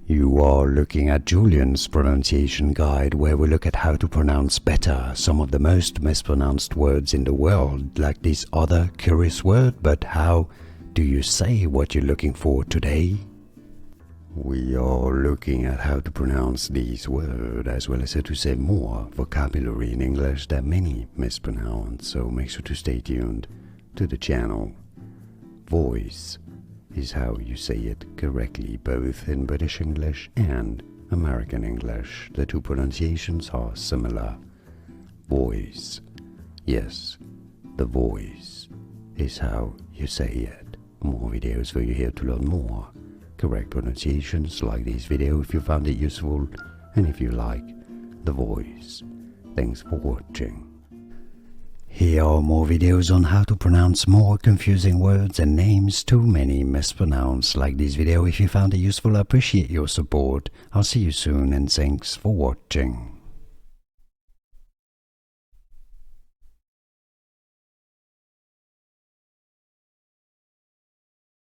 You are looking at Julian's pronunciation guide, where we look at how to pronounce better some of the most mispronounced words in the world, like this other curious word. But how do you say what you're looking for today? We are looking at how to pronounce these words, as well as how to say more vocabulary in English that many mispronounce, so make sure to stay tuned to the channel. Voice is how you say it correctly, both in British English and American English. The two pronunciations are similar. Voice. Yes, the voice is how you say it. More videos for you here to learn more correct pronunciations like this video if you found it useful and if you like the voice. Thanks for watching. Here are more videos on how to pronounce more confusing words and names too many mispronounced. Like this video if you found it useful. I appreciate your support. I'll see you soon and thanks for watching.